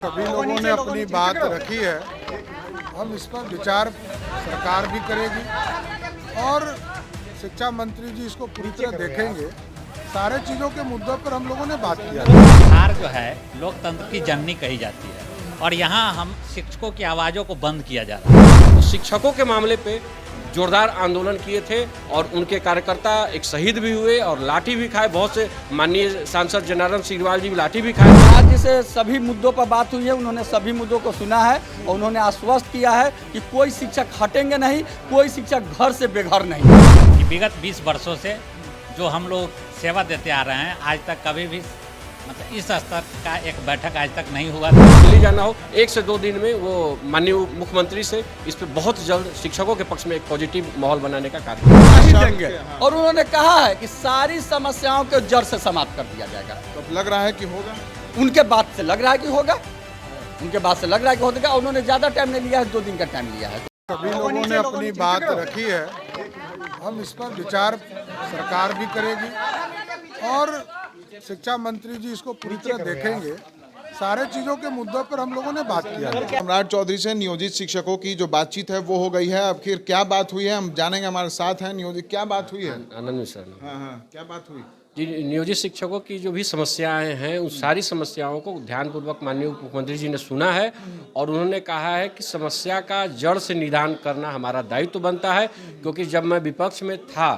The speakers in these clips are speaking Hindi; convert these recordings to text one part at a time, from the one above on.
सभी लोगों ने अपनी बात रखी है। हम इस पर विचार सरकार भी करेगी और शिक्षा मंत्री जी इसको पूरी तरह देखेंगे। सारे चीज़ों के मुद्दों पर हम लोगों ने बात किया। बिहार जो है लोकतंत्र की जननी कही जाती है और यहाँ हम शिक्षकों की आवाज़ों को बंद किया जा रहा है। तो शिक्षकों के मामले पे जोरदार आंदोलन किए थे और उनके कार्यकर्ता एक शहीद भी हुए और लाठी भी खाए। बहुत से माननीय सांसद जनार्दन सिग्रीवाल जी भी लाठी भी खाए। राज्य से सभी मुद्दों पर बात हुई है, उन्होंने सभी मुद्दों को सुना है और उन्होंने आश्वस्त किया है कि कोई शिक्षक हटेंगे नहीं, कोई शिक्षक घर से बेघर नहीं। विगत 20 वर्षों से जो हम लोग सेवा देते आ रहे हैं, आज तक कभी भी मतलब इस स्तर का एक बैठक आज तक नहीं हुआ। दिल्ली जाना हो 1 से 2 दिन में वो माननीय मुख्यमंत्री से इस पे बहुत जल्द शिक्षकों के पक्ष में एक पॉजिटिव माहौल बनाने का कार्य नहीं देंगे और उन्होंने कहा है कि सारी समस्याओं को जड़ से समाप्त कर दिया जाएगा। तो लग रहा है कि होगा, उनके बात से लग रहा है कि होगा, उनके बात से लग रहा है कि होगा। उन्होंने ज़्यादा टाइम नहीं लिया है, 2 दिन का टाइम लिया है। सभी लोगों ने अपनी बात रखी है। हम इस पर विचार सरकार भी करेगी और शिक्षा मंत्री जी इसको पूरी तरह देखेंगे। सारे चीज़ों के मुद्दों पर हम लोगों ने बात किया। सम्राट चौधरी से नियोजित शिक्षकों की जो बातचीत है वो हो गई है। आखिर क्या बात हुई है हम जानेंगे। हमारे साथ हैं नियोजित, क्या बात हुई है? आनंद सर। हाँ, क्या बात हुई? जी, नियोजित शिक्षकों की जो भी समस्याएं हैं उन सारी समस्याओं को ध्यानपूर्वक माननीय मुख्यमंत्री जी ने सुना है और उन्होंने कहा है कि समस्या का जड़ से निदान करना हमारा दायित्व बनता है। क्योंकि जब मैं विपक्ष में था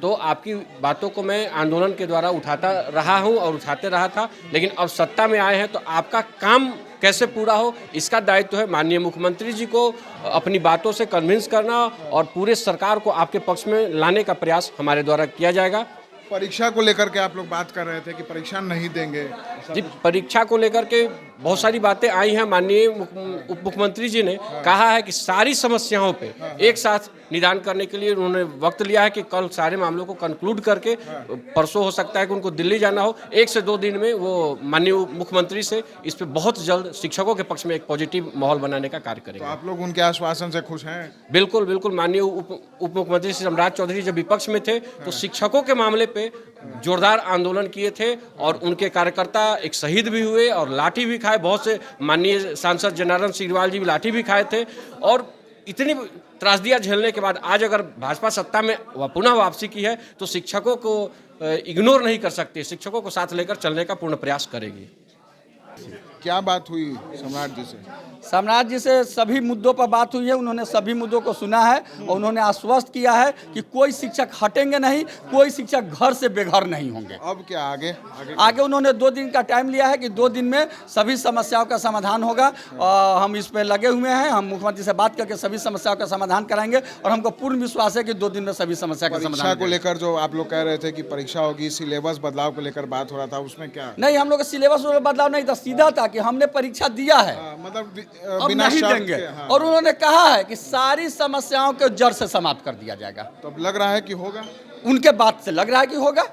तो आपकी बातों को मैं आंदोलन के द्वारा उठाता रहा हूं और उठाते रहा था, लेकिन अब सत्ता में आए हैं तो आपका काम कैसे पूरा हो इसका दायित्व है माननीय मुख्यमंत्री जी को अपनी बातों से कन्विंस करना और पूरे सरकार को आपके पक्ष में लाने का प्रयास हमारे द्वारा किया जाएगा। परीक्षा को लेकर के आप लोग बात कर रहे थे कि परीक्षा नहीं देंगे। जी, परीक्षा को लेकर के बहुत सारी बातें आई हैं। माननीय उप मुख्यमंत्री जी ने कहा है कि सारी समस्याओं पे एक साथ निदान करने के लिए उन्होंने वक्त लिया है कि कल सारे मामलों को कंक्लूड करके परसों हो सकता है कि उनको दिल्ली जाना हो 1 से 2 दिन में वो माननीय मुख्यमंत्री से इस पे बहुत जल्द शिक्षकों के पक्ष में एक पॉजिटिव माहौल बनाने का कार्य करेंगे। तो आप लोग उनके आश्वासन से खुश हैं? बिल्कुल बिल्कुल। माननीय उप मुख्यमंत्री श्री सम्राट चौधरी जब विपक्ष में थे तो शिक्षकों के मामले पे जोरदार आंदोलन किए थे और उनके कार्यकर्ता एक शहीद भी हुए और लाठी भी खाए। बहुत से माननीय सांसद जनार्दन सिग्रीवाल जी भी लाठी भी खाए थे और इतनी त्रासदियां झेलने के बाद आज अगर भाजपा सत्ता में पुनः वापसी की है तो शिक्षकों को इग्नोर नहीं कर सकती, शिक्षकों को साथ लेकर चलने का पूर्ण प्रयास करेगी। क्या बात हुई सम्राट जी से? सम्राट जी से सभी मुद्दों पर बात हुई है, उन्होंने सभी मुद्दों को सुना है और उन्होंने आश्वस्त किया है कि कोई शिक्षक हटेंगे नहीं, कोई शिक्षक घर से बेघर नहीं होंगे। अब क्या आगे उन्होंने 2 दिन का टाइम लिया है कि 2 दिन में सभी समस्याओं का समाधान होगा। हम इस पर लगे हुए हैं, हम मुख्यमंत्री से बात करके सभी समस्याओं का समाधान कराएंगे और हमको पूर्ण विश्वास है कि 2 दिन में सभी समस्या का समाधान। परीक्षा को लेकर जो आप लोग कह रहे थे कि परीक्षा होगी, सिलेबस बदलाव को लेकर बात हो रहा था, उसमें क्या? नहीं, हम लोग का सिलेबस में बदलाव नहीं था, सीधा था कि हमने परीक्षा दिया है, मतलब अब बिना नहीं शर्त देंगे। के, हाँ। और उन्होंने कहा है कि सारी समस्याओं को जड़ से समाप्त कर दिया जाएगा। तो अब लग रहा है कि होगा, उनके बात से लग रहा है कि होगा,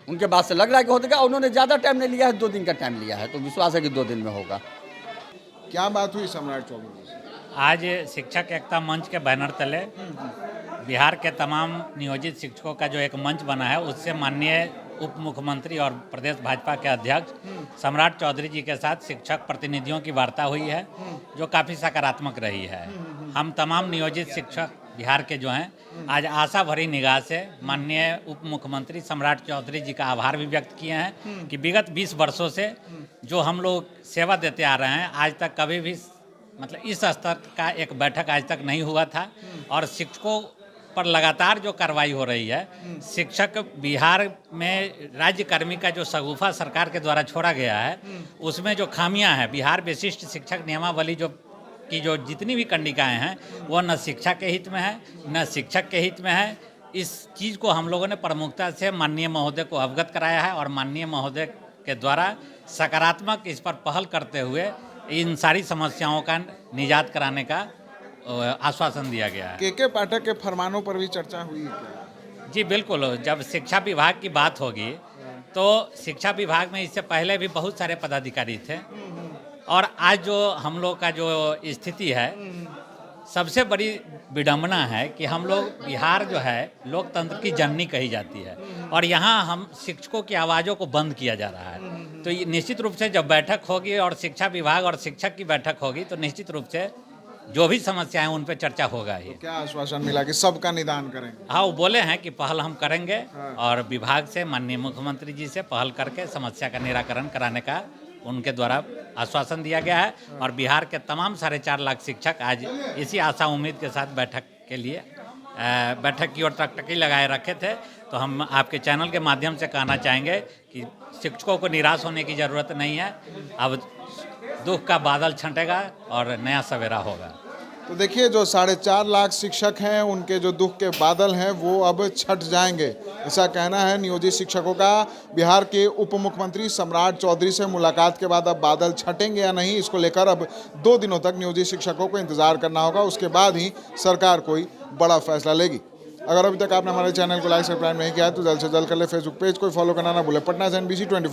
उनके बात से लग रहा है कि होगा। उन्होंने ज़्यादा टाइम नहीं लिया है, 2 दिन का टाइम लिया है, तो विश्वास है कि 2 दिन में होगा। क्या बात हुई सम्राट चौधरी से? आज शिक्षक एकता मंच के बैनर तले बिहार के तमाम नियोजित शिक्षकों का जो एक मंच बना है उससे माननीय उप मुख्यमंत्री और प्रदेश भाजपा के अध्यक्ष सम्राट चौधरी जी के साथ शिक्षक प्रतिनिधियों की वार्ता हुई है जो काफ़ी सकारात्मक रही है। हम तमाम नियोजित शिक्षक बिहार के जो हैं आज आशा भरी निगाह से माननीय उप मुख्यमंत्री सम्राट चौधरी जी का आभार भी व्यक्त किए हैं कि विगत 20 वर्षों से जो हम लोग सेवा देते आ रहे हैं, आज तक कभी भी मतलब इस स्तर का एक बैठक आज तक नहीं हुआ था और शिक्षकों पर लगातार जो कार्रवाई हो रही है, शिक्षक बिहार में राज्य कर्मी का जो शगुफा सरकार के द्वारा छोड़ा गया है उसमें जो खामियां हैं, बिहार विशिष्ट शिक्षक नियमावली जो जितनी भी कंडिकाएं हैं वो न शिक्षा के हित में है न शिक्षक के हित में है। इस चीज़ को हम लोगों ने प्रमुखता से माननीय महोदय को अवगत कराया है और माननीय महोदय के द्वारा सकारात्मक इस पर पहल करते हुए इन सारी समस्याओं का निजात कराने का आश्वासन दिया गया है। के पाठक के फरमानों पर भी चर्चा हुई है क्या? जी बिल्कुल, जब शिक्षा विभाग की बात होगी तो शिक्षा विभाग में इससे पहले भी बहुत सारे पदाधिकारी थे और आज जो हम लोग का जो स्थिति है, सबसे बड़ी विडंबना है कि हम लोग बिहार जो है लोकतंत्र की जननी कही जाती है और यहाँ हम शिक्षकों की आवाज़ों को बंद किया जा रहा है। तो ये निश्चित रूप से जब बैठक होगी और शिक्षा विभाग और शिक्षक की बैठक होगी तो निश्चित रूप से जो भी समस्याएं उन पर चर्चा होगा ही। क्या आश्वासन मिला कि सबका निदान करेंगे? हाँ, वो बोले हैं कि पहल हम करेंगे और विभाग से माननीय मुख्यमंत्री जी से पहल करके समस्या का निराकरण कराने का उनके द्वारा आश्वासन दिया गया है। और बिहार के तमाम 4.5 लाख शिक्षक आज इसी आशा उम्मीद के साथ बैठक के लिए बैठक की ओर टकटकी लगाए रखे थे। तो हम आपके चैनल के माध्यम से कहना चाहेंगे कि शिक्षकों को निराश होने की ज़रूरत नहीं है। अब दुख का बादल छंटेगा और नया सवेरा होगा। तो देखिए, जो 4.5 लाख शिक्षक हैं उनके जो दुख के बादल हैं वो अब छट जाएंगे, ऐसा कहना है नियोजित शिक्षकों का। बिहार के उप मुख्यमंत्री सम्राट चौधरी से मुलाकात के बाद अब बादल छटेंगे या नहीं, इसको लेकर अब 2 दिनों तक नियोजित शिक्षकों को इंतजार करना होगा। उसके बाद ही सरकार कोई बड़ा फैसला लेगी। अगर अभी तक आपने हमारे चैनल को लाइक सब्सक्राइब नहीं किया है तो जल्द से जल्द कर ले। फेसबुक पेज को फॉलो करना ना भूले। पटना से NBC 24 के